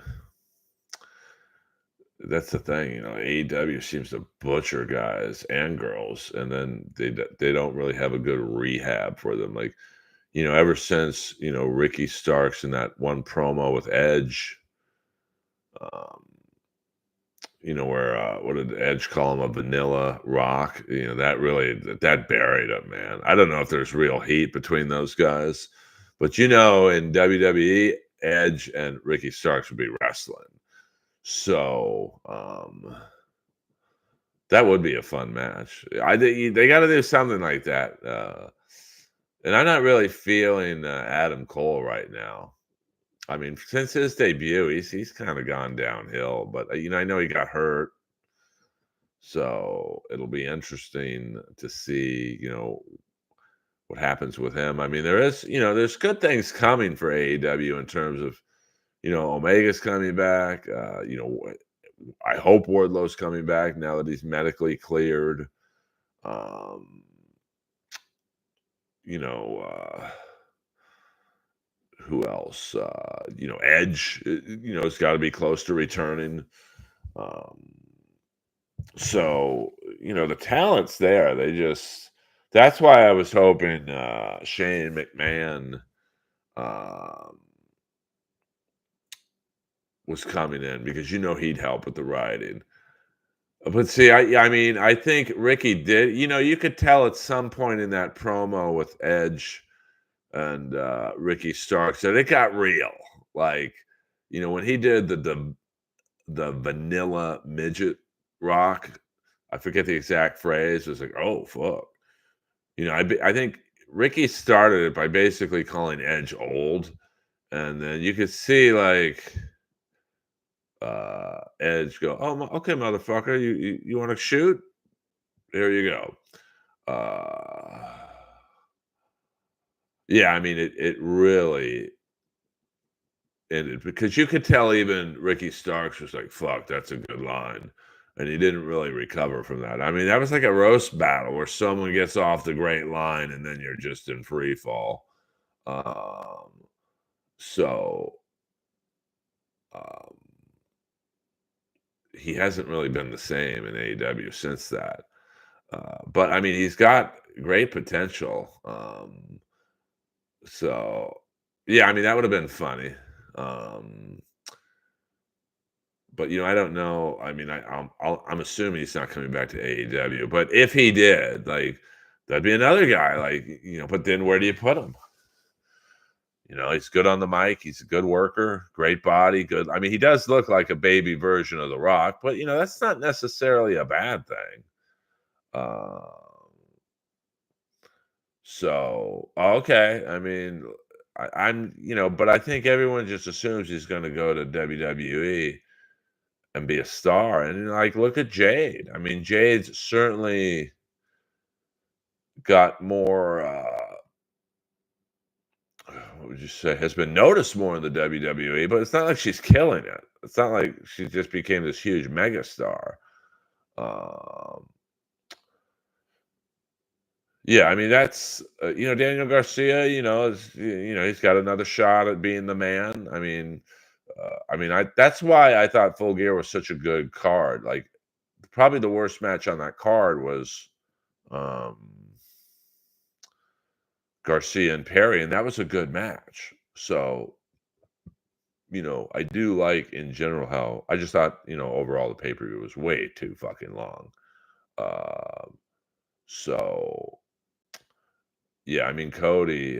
that's the thing. AEW seems to butcher guys and girls, and then they don't really have a good rehab for them. Like ever since Ricky Starks in that one promo with Edge. Um, where what did Edge call him, a vanilla rock? That really that buried him, man. I don't know if there's real heat between those guys, but in WWE, Edge and Ricky Starks would be wrestling. So that would be a fun match. I think they got to do something like that. And I'm not really feeling Adam Cole right now. I mean, since his debut, he's kind of gone downhill. But I know he got hurt. So it'll be interesting to see, what happens with him. I mean, there's good things coming for AEW in terms of, Omega's coming back. I hope Wardlow's coming back now that he's medically cleared. Um, you know, who else? Edge, has got to be close to returning. Um, So, the talent's there. That's why I was hoping Shane McMahon um, was coming in because he'd help with the writing. But see, I mean, I think Ricky did. You could tell at some point in that promo with Edge and Ricky Starks that it got real. Like, when he did the vanilla midget rock, I forget the exact phrase. It was like, oh fuck. I think Ricky started it by basically calling Edge old, and then you could see like Edge go, "Oh, okay, motherfucker, you want to shoot? Here you go." Uh, yeah, I mean it really ended because you could tell even Ricky Starks was like, "Fuck, that's a good line." And he didn't really recover from that. I mean, that was like a roast battle where someone gets off the great line and then you're just in free fall. Um, So, um, he hasn't really been the same in AEW since that. But I mean, he's got great potential. So, yeah, I mean, that would have been funny. Um, but I don't know. I mean, I'm assuming he's not coming back to AEW. But if he did, like, that'd be another guy. Like, but then where do you put him? He's good on the mic. He's a good worker, great body, good. I mean, he does look like a baby version of The Rock, but that's not necessarily a bad thing. Um, so okay, I mean, but I think everyone just assumes he's going to go to WWE and be a star. And like, look at Jade. I mean, Jade's certainly got more. What would you say, has been noticed more in the WWE, but it's not like she's killing it. It's not like she just became this huge megastar. Um, yeah, I mean that's Daniel Garcia. He's got another shot at being the man. I that's why I thought Full Gear was such a good card. Like probably the worst match on that card was um, Garcia and Perry, and that was a good match. So I do like in general how I just thought, overall the pay-per-view was way too fucking long. Um, so yeah, Cody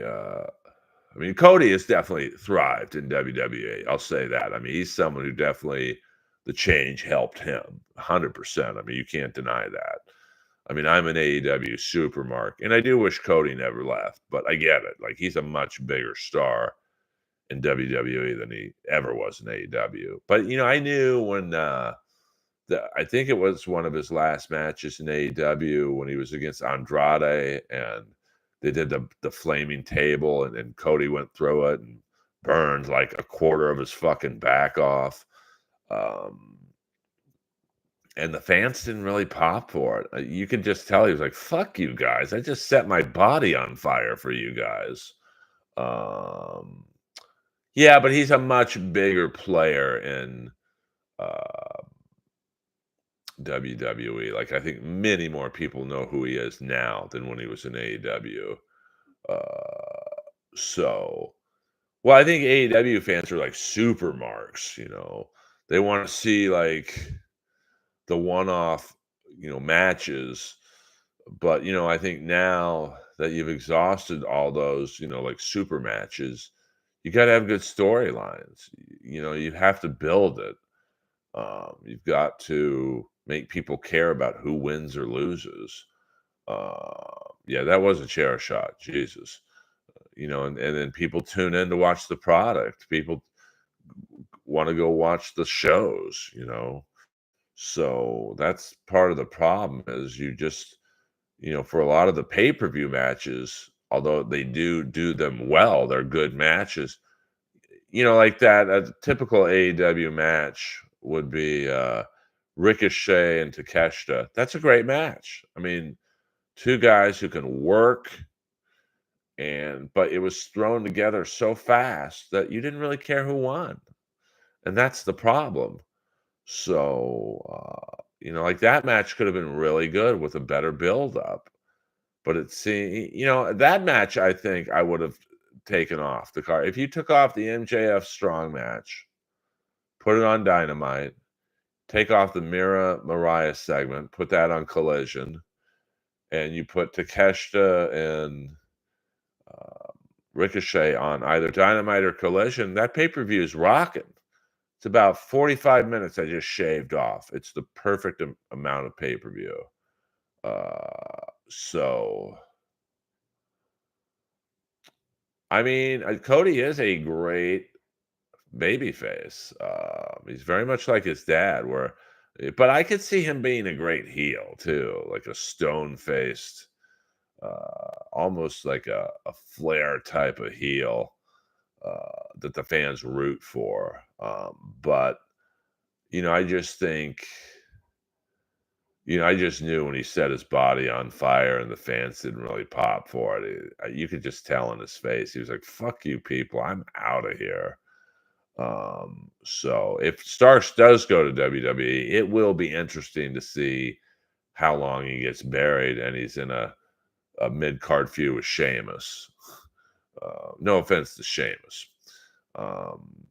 has definitely thrived in WWE. I'll say that. I mean, he's someone who definitely the change helped him 100%. I mean, you can't deny that. I mean, I'm an AEW supermark, and I do wish Cody never left, but I get it. Like he's a much bigger star in WWE than he ever was in AEW. But I knew when I think it was one of his last matches in AEW when he was against Andrade and they did the flaming table and Cody went through it and burned like a quarter of his fucking back off. Um, and the fans didn't really pop for it. You could just tell he was like, "Fuck you guys! I just set my body on fire for you guys." Um, yeah, but he's a much bigger player in uh, WWE. Like I think many more people know who he is now than when he was in AEW. So, well, I think AEW fans are like super marks. They want to see like the one-off, matches. But I think now that you've exhausted all those, like super matches, you got to have good storylines. You have to build it. You've got to make people care about who wins or loses. Yeah, that was a chair shot. Jesus. And then people tune in to watch the product. People want to go watch the shows. So that's part of the problem is you just, for a lot of the pay-per-view matches, although they do them well, they're good matches. Like that, a typical AEW match would be Ricochet and Takeshita. That's a great match. I mean, two guys who can work, but it was thrown together so fast that you didn't really care who won, and that's the problem. So, like that match could have been really good with a better build up, but that match. I think I would have taken off the card if you took off the MJF strong match, put it on Dynamite, take off the Mira Mariah segment, put that on Collision, and you put Takeshita and Ricochet on either Dynamite or Collision. That pay per view is rocking. It's about 45 minutes I just shaved off. It's the perfect amount of pay per view. So, I mean, Cody is a great babyface. He's very much like his dad, but I could see him being a great heel too, like a stone faced, almost like a Flair type of heel that the fans root for. But I just think, I just knew when he set his body on fire and the fans didn't really pop for it. You could just tell in his face. He was like, "Fuck you, people! I'm out of here." So if Starks does go to WWE, it will be interesting to see how long he gets buried and he's in a mid card feud with Sheamus. No offense to Sheamus. Um,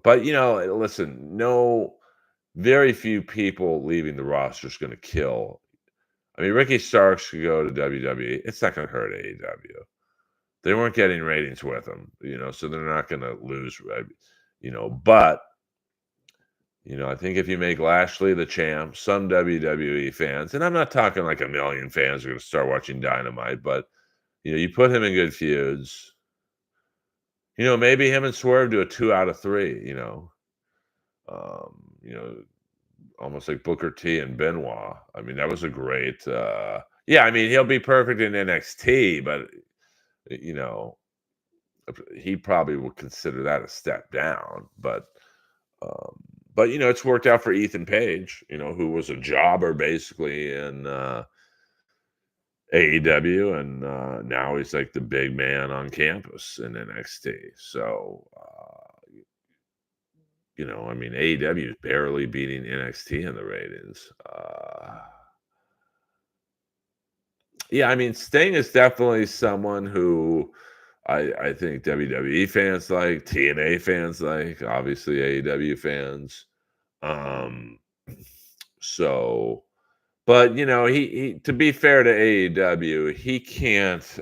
but listen, no, very few people leaving the roster is going to kill. I mean, Ricky Starks could go to WWE. It's not going to hurt AEW. They weren't getting ratings with him, so they're not gonna lose, but, I think if you make Lashley the champ, some WWE fans, and I'm not talking like a million fans are gonna start watching Dynamite, but, you put him in good feuds. Maybe him and Swerve do a 2 out of 3, um, you know, almost like Booker T and Benoit. I mean, that was a great, yeah, I mean, he'll be perfect in NXT, but, you know, he probably would consider that a step down, um, it's worked out for Ethan Page, who was a jobber basically in, AEW, and now he's like the big man on campus in NXT. So, I mean, AEW is barely beating NXT in the ratings. Yeah, I mean, Sting is definitely someone who I think WWE fans like, TNA fans like, obviously AEW fans. Um, so, but he to be fair to AEW, he can't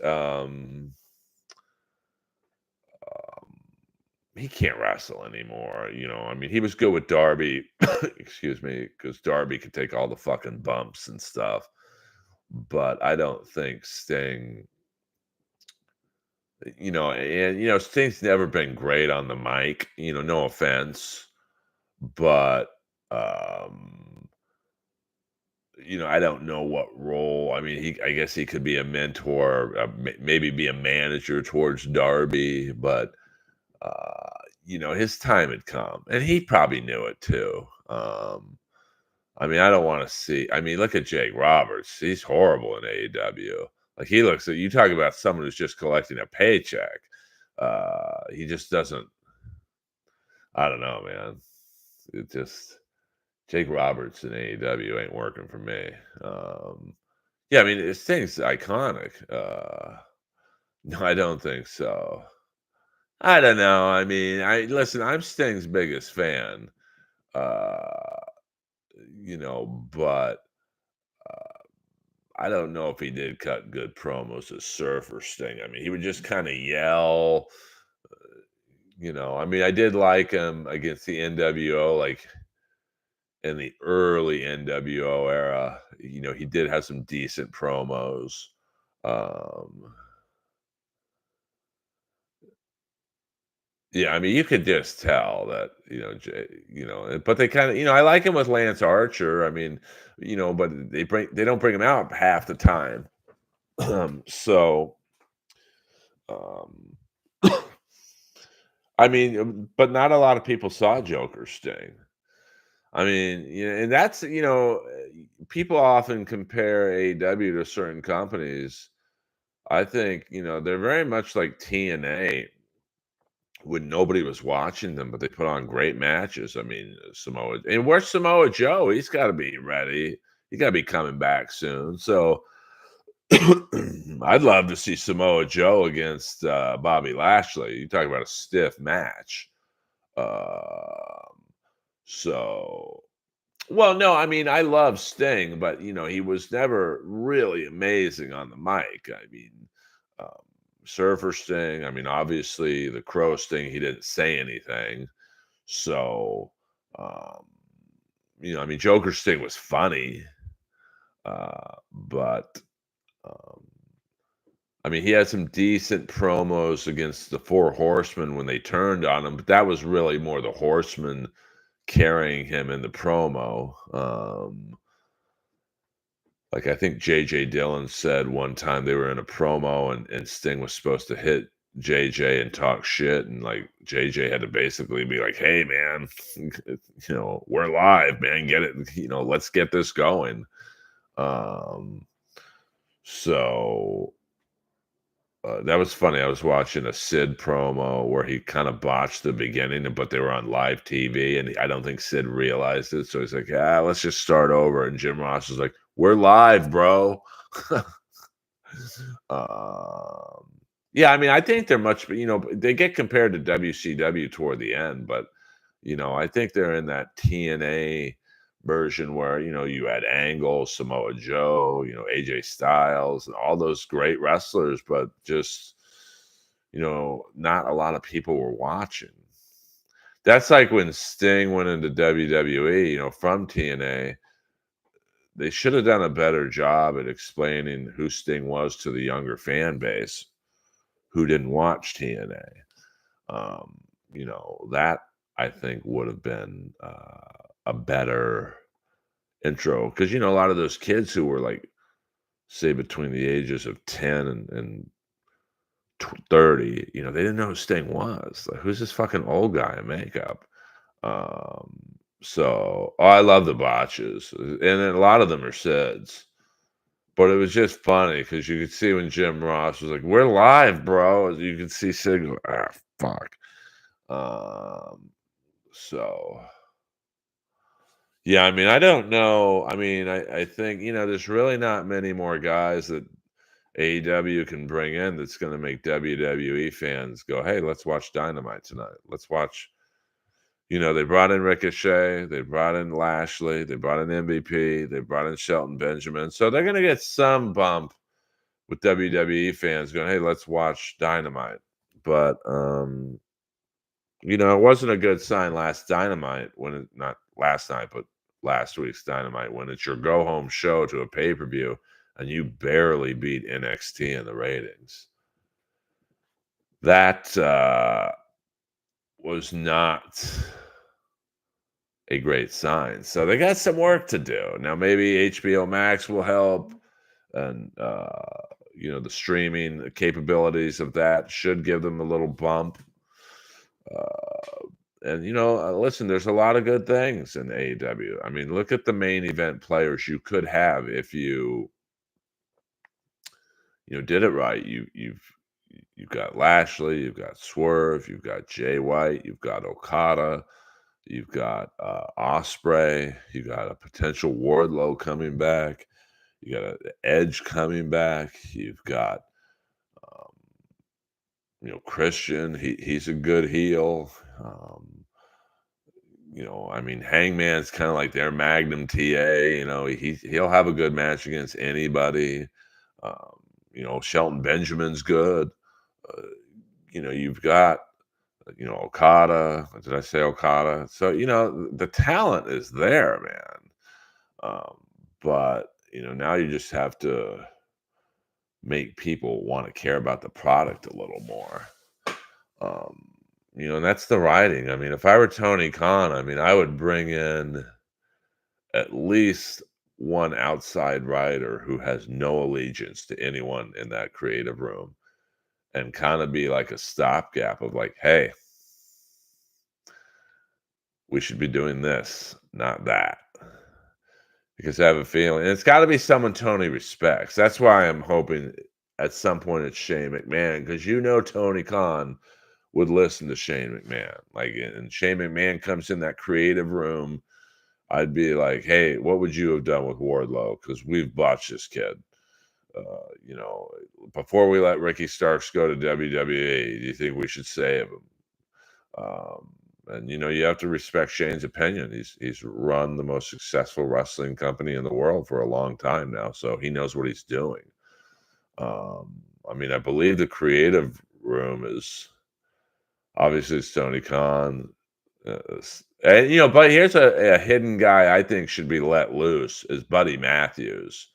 wrestle anymore. I mean, he was good with Darby, excuse me, because Darby could take all the fucking bumps and stuff. But I don't think Sting, and Sting's never been great on the mic. No offense, but um, I don't know what role. I mean, I guess he could be a mentor, maybe be a manager towards Darby, but his time had come, and he probably knew it too. I mean, I don't want to see. I mean, look at Jake Roberts. He's horrible in AEW. Like he looks at you talk about someone who's just collecting a paycheck. He just doesn't. I don't know, man. It just Jake Roberts in AEW ain't working for me. Yeah, I mean, this thing's iconic. No, I don't think so. I don't know. I mean, I listen. I'm Sting's biggest fan. Uh, but I don't know if he did cut good promos as Surfer Sting. I mean, he would just kind of yell. I mean, I did like him against the NWO, like in the early NWO era. He did have some decent promos. Um, yeah, I mean, you could just tell that, but they kind of, I like him with Lance Archer. I mean, but they don't bring him out half the time. So, um, I mean, but not a lot of people saw Joker Sting. I mean, and that's, people often compare AEW to certain companies. I think, they're very much like TNA when nobody was watching them, but they put on great matches. I mean, where's Samoa Joe? He's got to be ready. He got to be coming back soon. So I'd love to see Samoa Joe against Bobby Lashley. You talk about a stiff match. Um, so, well, no, I mean, I love Sting, but he was never really amazing on the mic. I mean, um, Surfer Sting. I mean, obviously the Crow Sting. He didn't say anything, so I mean, Joker Sting was funny, but um, I mean, he had some decent promos against the Four Horsemen when they turned on him, but that was really more the Horsemen carrying him in the promo. Like I think JJ Dillon said one time they were in a promo and Sting was supposed to hit JJ and talk shit, and like JJ had to basically be like, "Hey man, we're live, man. Get it, let's get this going." Um, so that was funny. I was watching a Sid promo where he kind of botched the beginning, but they were on live TV, and I don't think Sid realized it. So he's like, let's just start over." And Jim Ross was like, "We're live, bro." um, yeah, I mean, I think they're much, they get compared to WCW toward the end, but, I think they're in that TNA version where, you had Angle, Samoa Joe, AJ Styles, and all those great wrestlers, but just not a lot of people were watching. That's like when Sting went into WWE, from TNA. They should have done a better job at explaining who Sting was to the younger fan base who didn't watch TNA. That I think would have been a better intro because a lot of those kids who were like, say, between the ages of 10 and 30, they didn't know who Sting was. Like, who's this fucking old guy in makeup? Um, I love the botches, and then a lot of them are Sids. But it was just funny because you could see when Jim Ross was like, "We're live, bro." You could see Sid go, "Ah, fuck." Um, so yeah, I mean, I don't know. I mean, I think there's really not many more guys that AEW can bring in that's going to make WWE fans go, "Hey, let's watch Dynamite tonight. Let's watch." They brought in Ricochet, they brought in Lashley, they brought in MVP, they brought in Shelton Benjamin. So they're going to get some bump with WWE fans going, "Hey, let's watch Dynamite." But it wasn't a good sign last Dynamite when it not last night, but last week's Dynamite when it's your go home show to a pay-per-view and you barely beat NXT in the ratings. That was not a great sign. So they got some work to do. Now maybe HBO Max will help and the streaming capabilities of that should give them a little bump. And listen, there's a lot of good things in AEW. I mean, look at the main event players you could have if you did it right. You've got Lashley, you've got Swerve, you've got Jay White, you've got Okada, you've got Osprey, you got a potential Wardlow coming back, you got Edge coming back, you've got um, Christian. He's a good heel. I mean, Hangman's kind of like their Magnum TA. He'll have a good match against anybody. Um, Shelton Benjamin's good. Uh, you've got Okada. Did I say Okada? So the talent is there, man. But now you just have to make people want to care about the product a little more. Um, and that's the writing. I mean, if I were Tony Khan, I mean, I would bring in at least one outside writer who has no allegiance to anyone in that creative room and kind of be like a stopgap of like, hey, we should be doing this, not that. Because I have a feeling, and it's got to be someone Tony respects. That's why I'm hoping at some point it's Shane McMahon, because Tony Khan would listen to Shane McMahon. Like, and Shane McMahon comes in that creative room, I'd be like, "Hey, what would you have done with Wardlow? Because we've botched this kid. You know, before we let Ricky Starks go to WWE, do you think we should save him?" And you have to respect Shane's opinion. He's run the most successful wrestling company in the world for a long time now, so he knows what he's doing. I mean, I believe the creative room is obviously it's Tony Khan. And but here's a hidden guy I think should be let loose is Buddy Matthews.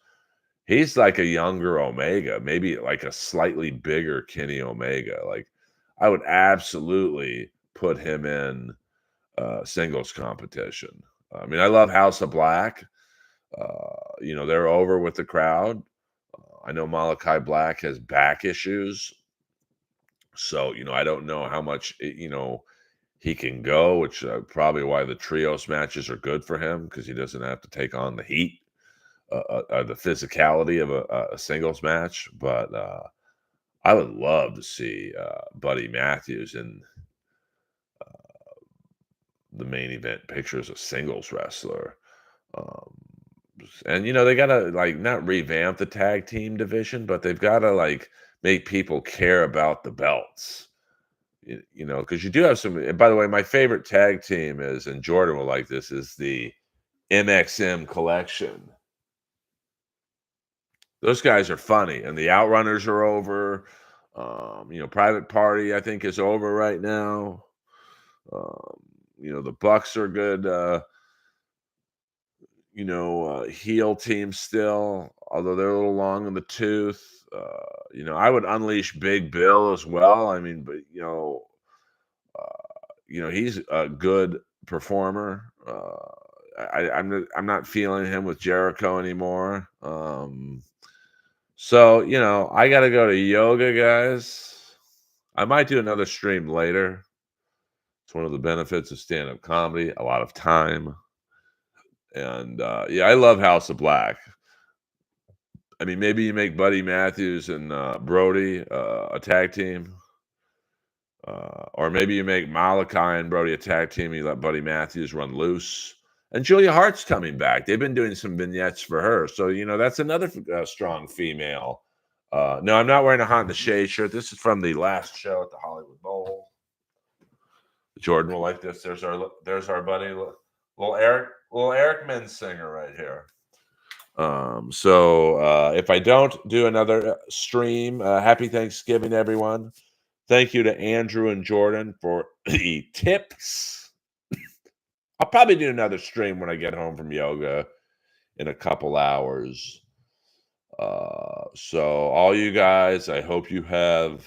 He's like a younger Omega, maybe like a slightly bigger Kenny Omega. Like I would absolutely put him in singles competition. I mean, I love House of Black. They're over with the crowd. I know Malachi Black has back issues, so I don't know how much he can go, which probably why the trios matches are good for him because he doesn't have to take on the heat, the physicality of a singles match. But I would love to see Buddy Matthews in the main event picture as a singles wrestler. Um, and they gotta like not revamp the tag team division, but they've gotta like make people care about the belts. Because you do have some. And by the way, my favorite tag team is, and Jordan will like this, is the MXM collection. Those guys are funny, and the Outrunners are over. Private Party, I think, is over right now. Um, the Bucks are good, heel team still, although they're a little long in the tooth. I would unleash Big Bill as well. I mean, but he's a good performer. I'm not feeling him with Jericho anymore. So I got to go to yoga, guys. I might do another stream later. It's one of the benefits of stand-up comedy, a lot of time. And yeah, I love House of Black. I mean, maybe you make Buddy Matthews and Brody a tag team. Or maybe you make Malachi and Brody a tag team. You let Buddy Matthews run loose. And Julia Hart's coming back. They've been doing some vignettes for her. So, that's another strong female. No, I'm not wearing a Hot in the Shade shirt. This is from the last show at the Hollywood Bowl. Jordan will like this. There's our buddy, little Eric Mensinger right here. So if I don't do another stream, happy Thanksgiving, everyone. Thank you to Andrew and Jordan for the tips. I'll probably do another stream when I get home from yoga in a couple hours. So all you guys, I hope you have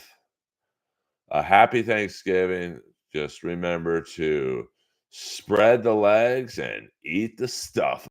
a happy Thanksgiving. Just remember to spread the legs and eat the stuff.